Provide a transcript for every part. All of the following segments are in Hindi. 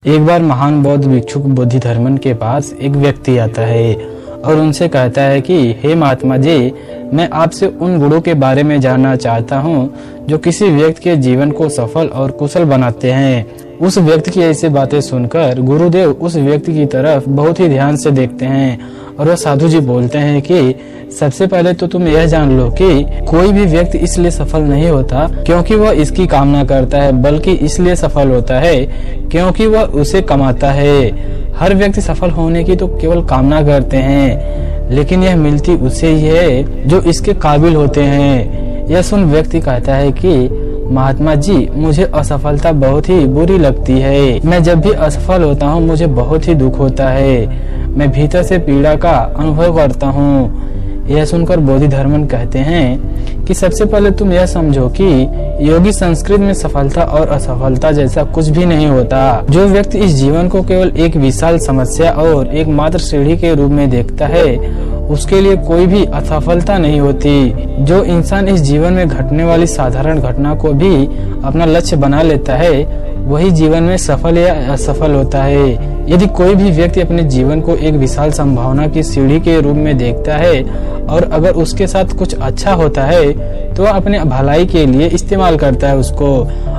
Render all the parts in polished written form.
एक बार महान बौद्ध भिक्षुक बोधिधर्मन के पास एक व्यक्ति आता है और उनसे कहता है कि हे महात्मा जी, मैं आपसे उन गुणों के बारे में जानना चाहता हूँ जो किसी व्यक्ति के जीवन को सफल और कुशल बनाते हैं। उस व्यक्ति की ऐसी बातें सुनकर गुरुदेव उस व्यक्ति की तरफ बहुत ही ध्यान से देखते हैं और वह साधु जी बोलते हैं कि सबसे पहले तो तुम यह जान लो कि कोई भी व्यक्ति इसलिए सफल नहीं होता क्योंकि वह इसकी कामना करता है, बल्कि इसलिए सफल होता है क्योंकि वह उसे कमाता है। हर व्यक्ति सफल होने की तो केवल कामना करते हैं, लेकिन यह मिलती उसे ही है जो इसके काबिल होते हैं। यह सुन व्यक्ति कहता है कि महात्मा जी, मुझे असफलता बहुत ही बुरी लगती है। मैं जब भी असफल होता हूँ मुझे बहुत ही दुख होता है। मैं भीतर से पीड़ा का अनुभव करता हूँ। यह सुनकर बोधिधर्मन कहते हैं कि सबसे पहले तुम यह समझो कि योगी संस्कृत में सफलता और असफलता जैसा कुछ भी नहीं होता। जो व्यक्ति इस जीवन को केवल एक विशाल समस्या और एक मात्र सीढ़ी के रूप में देखता है, उसके लिए कोई भी असफलता नहीं होती। जो इंसान इस जीवन में घटने वाली साधारण घटना को भी अपना लक्ष्य बना लेता है, वही जीवन में सफल या असफल होता है। यदि कोई भी व्यक्ति अपने जीवन को एक विशाल संभावना की सीढ़ी के रूप में देखता है और अगर उसके साथ कुछ अच्छा होता है तो वह अपने भलाई के लिए इस्तेमाल करता है उसको,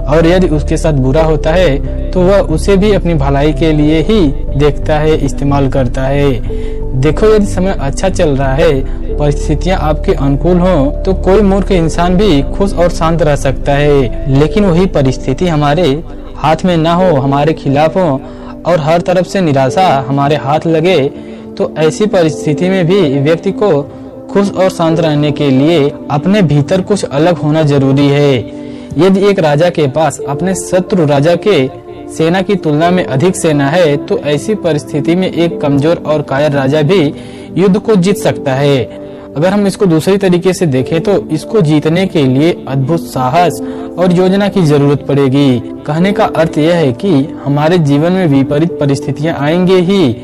और यदि उसके साथ बुरा होता है तो वह उसे भी अपनी भलाई के लिए ही देखता है, इस्तेमाल करता है। देखो, यदि समय अच्छा चल रहा है, परिस्थितियां आपके अनुकूल हों, तो कोई मूर्ख इंसान भी खुश और शांत रह सकता है। लेकिन वही परिस्थिति हमारे हाथ में ना हो, हमारे खिलाफ हो और हर तरफ से निराशा हमारे हाथ लगे, तो ऐसी परिस्थिति में भी व्यक्ति को खुश और शांत रहने के लिए अपने भीतर कुछ अलग होना जरूरी है। यदि एक राजा के पास अपने शत्रु राजा के सेना की तुलना में अधिक सेना है, तो ऐसी परिस्थिति में एक कमजोर और कायर राजा भी युद्ध को जीत सकता है। अगर हम इसको दूसरी तरीके से देखें तो इसको जीतने के लिए अद्भुत साहस और योजना की जरूरत पड़ेगी। कहने का अर्थ यह है कि हमारे जीवन में विपरीत परिस्थितियां आएंगे ही,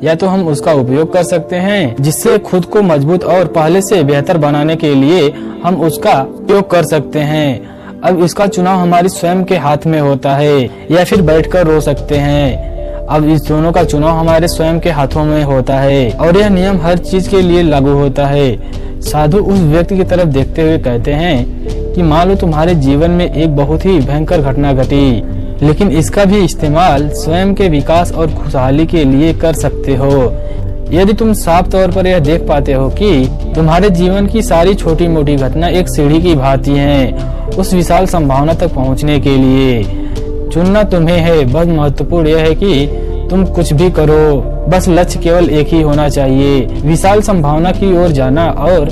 या तो हम उसका उपयोग कर सकते हैं जिससे खुद को मजबूत और पहले से बेहतर बनाने के लिए हम उसका उपयोग कर सकते हैं। अब इसका चुनाव हमारी स्वयं के हाथ में होता है, या फिर बैठकर रो सकते हैं। अब इस दोनों का चुनाव हमारे स्वयं के हाथों में होता है, और यह नियम हर चीज के लिए लागू होता है। साधु उस व्यक्ति की तरफ देखते हुए कहते हैं कि मान लो तुम्हारे जीवन में एक बहुत ही भयंकर घटना घटी, लेकिन इसका भी इस्तेमाल स्वयं के विकास और खुशहाली के लिए कर सकते हो। यदि तुम साफ तौर पर यह देख पाते हो कि तुम्हारे जीवन की सारी छोटी मोटी घटना एक सीढ़ी की भांति हैं, उस विशाल संभावना तक पहुंचने के लिए चुनना तुम्हें है। बस महत्वपूर्ण यह है कि तुम कुछ भी करो, बस लक्ष्य केवल एक ही होना चाहिए, विशाल संभावना की ओर जाना। और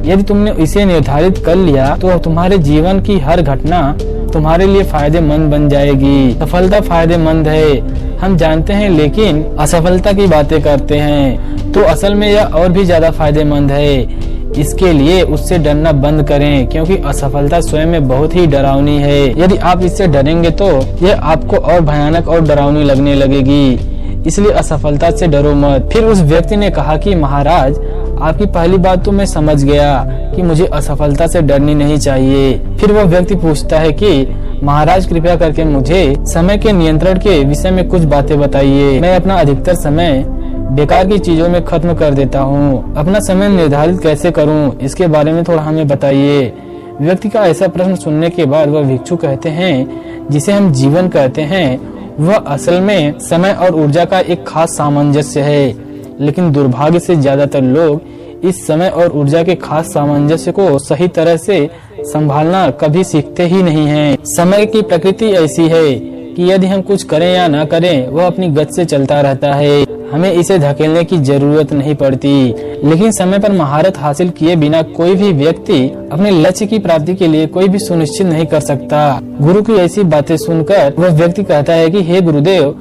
यदि तुमने इसे निर्धारित कर लिया तो तुम्हारे जीवन की हर घटना तुम्हारे लिए फायदेमंद बन जाएगी। सफलता फायदेमंद है, हम जानते हैं, लेकिन असफलता की बातें करते हैं, तो असल में यह और भी ज्यादा फायदेमंद है। इसके लिए उससे डरना बंद करें, क्योंकि असफलता स्वयं में बहुत ही डरावनी है। यदि आप इससे डरेंगे तो यह आपको और भयानक और डरावनी लगने लगेगी। इसलिए असफलता से डरो मत। फिर उस व्यक्ति ने कहा कि महाराज, आपकी पहली बात तो मैं समझ गया कि मुझे असफलता से डरनी नहीं चाहिए। फिर वह व्यक्ति पूछता है कि महाराज, कृपया करके मुझे समय के नियंत्रण के विषय में कुछ बातें बताइए। मैं अपना अधिकतर समय बेकार की चीजों में खत्म कर देता हूँ। अपना समय निर्धारित कैसे करूँ, इसके बारे में थोड़ा हमें बताइए। व्यक्ति का ऐसा प्रश्न सुनने के बाद वह भिक्षु कहते हैं, जिसे हम जीवन कहते हैं, वह असल में समय और ऊर्जा का एक खास सामंजस्य है। लेकिन दुर्भाग्य से ज्यादातर लोग इस समय और ऊर्जा के खास सामंजस्य को सही तरह से संभालना कभी सीखते ही नहीं हैं। समय की प्रकृति ऐसी है कि यदि हम कुछ करें या ना करें, वह अपनी गति से चलता रहता है। हमें इसे धकेलने की जरूरत नहीं पड़ती। लेकिन समय पर महारत हासिल किए बिना कोई भी व्यक्ति अपने लक्ष्य की प्राप्ति के लिए कोई भी सुनिश्चित नहीं कर सकता। गुरु की ऐसी बातें सुनकर वह व्यक्ति कहता है कि हे गुरुदेव,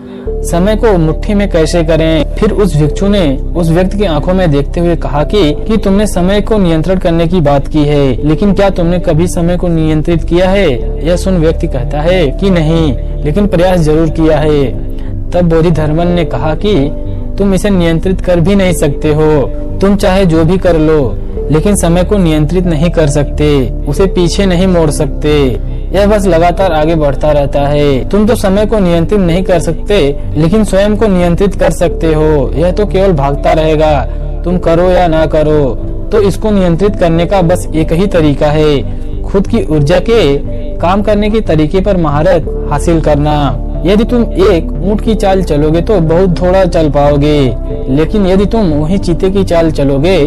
समय को मुट्ठी में कैसे करें। फिर उस भिक्षु ने उस व्यक्ति की आंखों में देखते हुए कहा कि तुमने समय को नियंत्रण करने की बात की है, लेकिन क्या तुमने कभी समय को नियंत्रित किया है। यह सुन व्यक्ति कहता है कि नहीं, लेकिन प्रयास जरूर किया है। तब बोधिधर्मन ने कहा कि तुम इसे नियंत्रित कर भी नहीं सकते हो। तुम चाहे जो भी कर लो, लेकिन समय को नियंत्रित नहीं कर सकते, उसे पीछे नहीं मोड़ सकते। यह बस लगातार आगे बढ़ता रहता है। तुम तो समय को नियंत्रित नहीं कर सकते, लेकिन स्वयं को नियंत्रित कर सकते हो। यह तो केवल भागता रहेगा, तुम करो या ना करो। तो इसको नियंत्रित करने का बस एक ही तरीका है, खुद की ऊर्जा के काम करने के तरीके पर महारत हासिल करना। यदि तुम एक ऊंट की चाल चलोगे तो बहुत थोड़ा चल पाओगे, लेकिन यदि तुम वही चीते की चाल चलोगे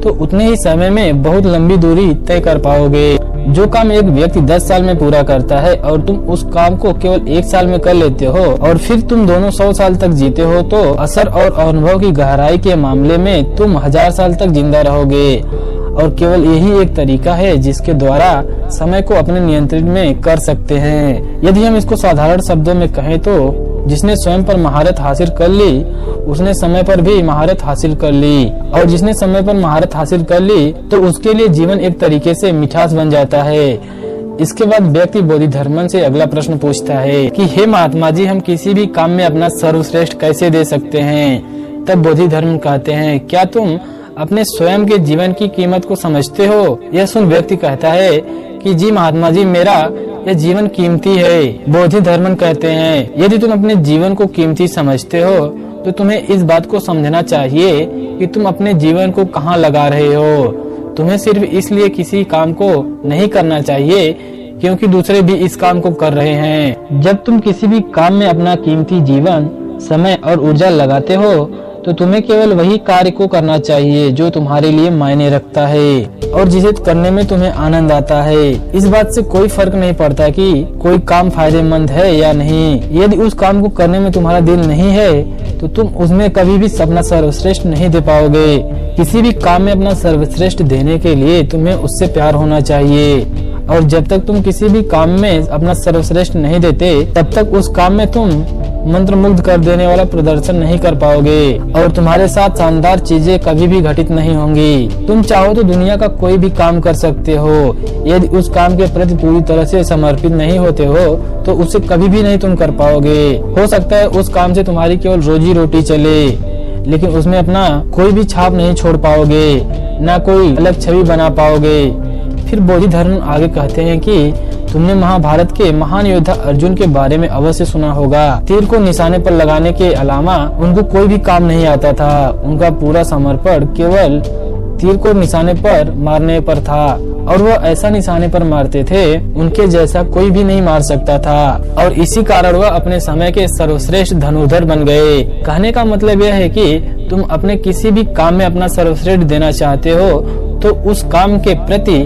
तो उतने ही समय में बहुत लंबी दूरी तय कर पाओगे। जो काम एक व्यक्ति 10 साल में पूरा करता है और तुम उस काम को केवल 1 साल में कर लेते हो और फिर तुम दोनों 100 साल तक जीते हो, तो असर और अनुभव की गहराई के मामले में तुम 1000 साल तक जिंदा रहोगे। और केवल यही एक तरीका है जिसके द्वारा समय को अपने नियंत्रण में कर सकते हैं। यदि हम इसको साधारण शब्दों में कहें तो जिसने स्वयं पर महारत हासिल कर ली उसने समय पर भी महारत हासिल कर ली, और जिसने समय पर महारत हासिल कर ली तो उसके लिए जीवन एक तरीके से मिठास बन जाता है। इसके बाद व्यक्ति बोधिधर्मन से अगला प्रश्न पूछता है कि हे महात्मा जी, हम किसी भी काम में अपना सर्वश्रेष्ठ कैसे दे सकते हैं? तब बोधिधर्म कहते हैं, क्या तुम अपने स्वयं के जीवन की कीमत को समझते हो? यह सुन व्यक्ति कहता है कि जी महात्मा जी, मेरा यह जीवन कीमती है। बोधिधर्मन कहते हैं, यदि तुम अपने जीवन को कीमती समझते हो तो तुम्हें इस बात को समझना चाहिए कि तुम अपने जीवन को कहाँ लगा रहे हो। तुम्हें सिर्फ इसलिए किसी काम को नहीं करना चाहिए क्योंकि दूसरे भी इस काम को कर रहे हैं। जब तुम किसी भी काम में अपना कीमती जीवन, समय और ऊर्जा लगाते हो तो तुम्हें केवल वही कार्य को करना चाहिए जो तुम्हारे लिए मायने रखता है और जिसे करने में तुम्हें आनंद आता है। इस बात से कोई फर्क नहीं पड़ता कि कोई काम फायदेमंद है या नहीं। यदि उस काम को करने में तुम्हारा दिल नहीं है तो तुम उसमें कभी भी अपना सर्वश्रेष्ठ नहीं दे पाओगे। किसी भी काम में अपना सर्वश्रेष्ठ देने के लिए तुम्हें उससे प्यार होना चाहिए, और जब तक तुम किसी भी काम में अपना सर्वश्रेष्ठ नहीं देते तब तक उस काम में तुम मंत्रमुग्ध कर देने वाला प्रदर्शन नहीं कर पाओगे और तुम्हारे साथ शानदार चीजें कभी भी घटित नहीं होंगी। तुम चाहो तो दुनिया का कोई भी काम कर सकते हो, यदि उस काम के प्रति पूरी तरह से समर्पित नहीं होते हो तो उसे कभी भी नहीं तुम कर पाओगे। हो सकता है उस काम से तुम्हारी केवल रोजी रोटी चले, लेकिन उसमें अपना कोई भी छाप नहीं छोड़ पाओगे, न कोई अलग छवि बना पाओगे। फिर बोधिधर्म आगे कहते हैं कि तुमने महाभारत के महान योद्धा अर्जुन के बारे में अवश्य सुना होगा। तीर को निशाने पर लगाने के अलावा उनको कोई भी काम नहीं आता था। उनका पूरा समर्पण केवल तीर को निशाने पर मारने पर था, और वह ऐसा निशाने पर मारते थे उनके जैसा कोई भी नहीं मार सकता था, और इसी कारण वह अपने समय के सर्वश्रेष्ठ धनुर्धर बन गए। कहने का मतलब यह है कि तुम अपने किसी भी काम में अपना सर्वश्रेष्ठ देना चाहते हो तो उस काम के प्रति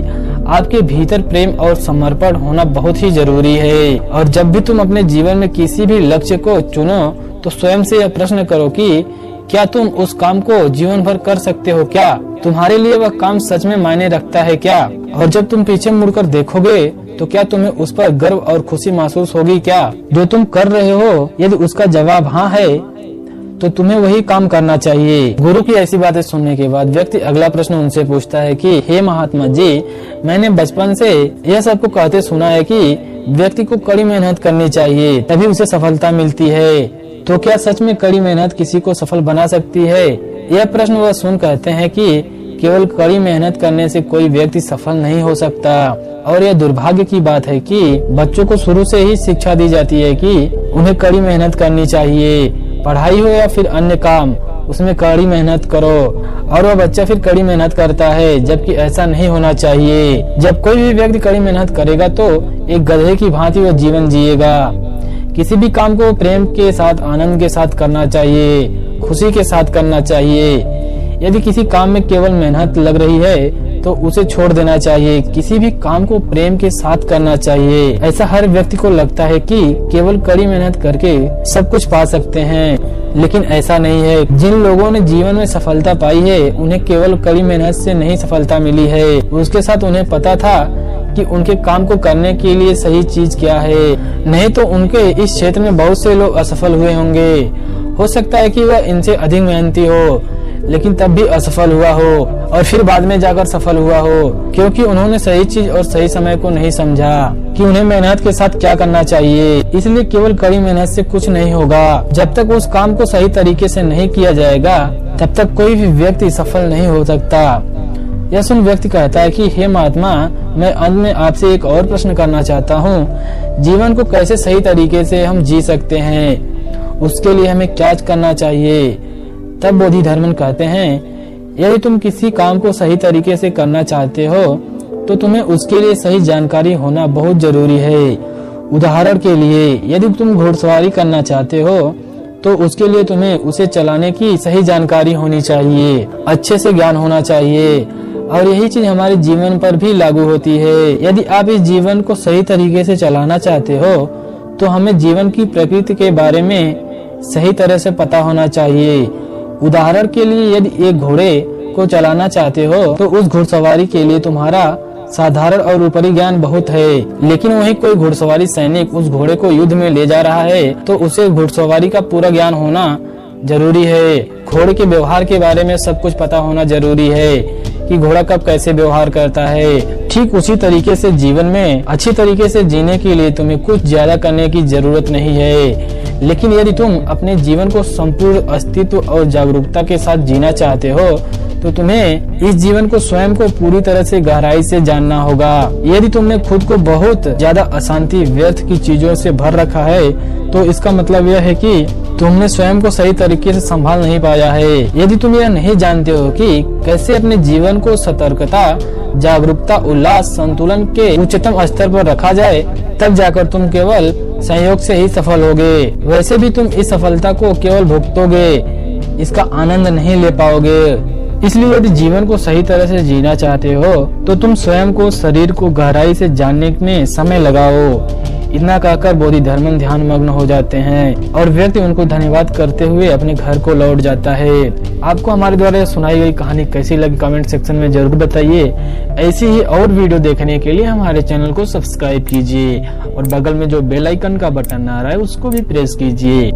आपके भीतर प्रेम और समर्पण होना बहुत ही जरूरी है। और जब भी तुम अपने जीवन में किसी भी लक्ष्य को चुनो तो स्वयं से यह प्रश्न करो कि क्या तुम उस काम को जीवन भर कर सकते हो? क्या तुम्हारे लिए वह काम सच में मायने रखता है क्या? और जब तुम पीछे मुड़कर देखोगे तो क्या तुम्हें उस पर गर्व और खुशी महसूस होगी क्या जो तुम कर रहे हो? यदि उसका जवाब हाँ है तो तुम्हें वही काम करना चाहिए। गुरु की ऐसी बातें सुनने के बाद व्यक्ति अगला प्रश्न उनसे पूछता है कि हे महात्मा जी, मैंने बचपन से यह सबको कहते सुना है कि व्यक्ति को कड़ी मेहनत करनी चाहिए तभी उसे सफलता मिलती है, तो क्या सच में कड़ी मेहनत किसी को सफल बना सकती है? यह प्रश्न वह सुन कहते हैं कि केवल कड़ी मेहनत करने से कोई व्यक्ति सफल नहीं हो सकता, और यह दुर्भाग्य की बात है कि बच्चों को शुरू से ही शिक्षा दी जाती है कि उन्हें कड़ी मेहनत करनी चाहिए। पढ़ाई हो या फिर अन्य काम, उसमें कड़ी मेहनत करो, और वह बच्चा फिर कड़ी मेहनत करता है, जबकि ऐसा नहीं होना चाहिए। जब कोई भी व्यक्ति कड़ी मेहनत करेगा तो एक गधे की भांति वह जीवन जिएगा। किसी भी काम को प्रेम के साथ, आनंद के साथ करना चाहिए, खुशी के साथ करना चाहिए। यदि किसी काम में केवल मेहनत लग रही है तो उसे छोड़ देना चाहिए। किसी भी काम को प्रेम के साथ करना चाहिए। ऐसा हर व्यक्ति को लगता है कि केवल कड़ी मेहनत करके सब कुछ पा सकते हैं, लेकिन ऐसा नहीं है। जिन लोगों ने जीवन में सफलता पाई है उन्हें केवल कड़ी मेहनत से नहीं सफलता मिली है, उसके साथ उन्हें पता था कि उनके काम को करने के लिए सही चीज क्या है। नहीं तो उनके इस क्षेत्र में बहुत से लोग असफल हुए होंगे। हो सकता है कि वह इनसे अधिक मेहनती हो लेकिन तब भी असफल हुआ हो और फिर बाद में जाकर सफल हुआ हो, क्योंकि उन्होंने सही चीज और सही समय को नहीं समझा कि उन्हें मेहनत के साथ क्या करना चाहिए। इसलिए केवल कड़ी मेहनत से कुछ नहीं होगा। जब तक उस काम को सही तरीके से नहीं किया जाएगा तब तक कोई भी व्यक्ति सफल नहीं हो सकता। यह सुन व्यक्ति कहता है कि हे महात्मा, मैं अंत में आपसे एक और प्रश्न करना चाहता हूँ। जीवन को कैसे सही तरीके से हम जी सकते हैं, उसके लिए हमें क्या करना चाहिए? तब बोधिधर्मन कहते हैं, यदि तुम किसी काम को सही तरीके से करना चाहते हो तो तुम्हें उसके लिए सही जानकारी होना बहुत जरूरी है। उदाहरण के लिए, यदि तुम घुड़सवारी करना चाहते हो तो उसके लिए तुम्हें उसे चलाने की सही जानकारी होनी चाहिए, अच्छे से ज्ञान होना चाहिए। और यही चीज हमारे जीवन पर भी लागू होती है। यदि आप इस जीवन को सही तरीके से चलाना चाहते हो तो हमें जीवन की प्रकृति के बारे में सही तरह से पता होना चाहिए। उदाहरण के लिए, यदि एक घोड़े को चलाना चाहते हो तो उस घुड़सवारी के लिए तुम्हारा साधारण और ऊपरी ज्ञान बहुत है, लेकिन वही कोई घुड़सवारी सैनिक उस घोड़े को युद्ध में ले जा रहा है तो उसे घुड़सवारी का पूरा ज्ञान होना जरूरी है। घोड़े के व्यवहार के बारे में सब कुछ पता होना जरूरी है कि घोड़ा कब कैसे व्यवहार करता है। ठीक उसी तरीके से जीवन में अच्छी तरीके से जीने के लिए तुम्हें कुछ ज्यादा करने की जरूरत नहीं है, लेकिन यदि तुम अपने जीवन को संपूर्ण अस्तित्व और जागरूकता के साथ जीना चाहते हो तो तुम्हें इस जीवन को स्वयं को पूरी तरह से गहराई से जानना होगा। यदि तुमने खुद को बहुत ज्यादा अशांति, व्यर्थ की चीजों से भर रखा है तो इसका मतलब यह है कि तुमने स्वयं को सही तरीके से संभाल नहीं पाया है। यदि तुम यह नहीं जानते हो कि कैसे अपने जीवन को सतर्कता, जागरूकता, उल्लास, संतुलन के उच्चतम स्तर पर रखा जाए, तब जाकर तुम केवल संयोग से ही सफल होगे। वैसे भी तुम इस सफलता को केवल भुगतोगे, इसका आनंद नहीं ले पाओगे। इसलिए यदि जीवन को सही तरह से जीना चाहते हो तो तुम स्वयं को, शरीर को गहराई से जानने में समय लगाओ। इतना कहकर बोधिधर्मन ध्यान मग्न हो जाते हैं और व्यक्ति उनको धन्यवाद करते हुए अपने घर को लौट जाता है। आपको हमारे द्वारा सुनाई गई कहानी कैसी लगी कमेंट सेक्शन में जरूर बताइए। ऐसी ही और वीडियो देखने के लिए हमारे चैनल को सब्सक्राइब कीजिए और बगल में जो बेल आइकन का बटन आ रहा है उसको भी प्रेस कीजिए।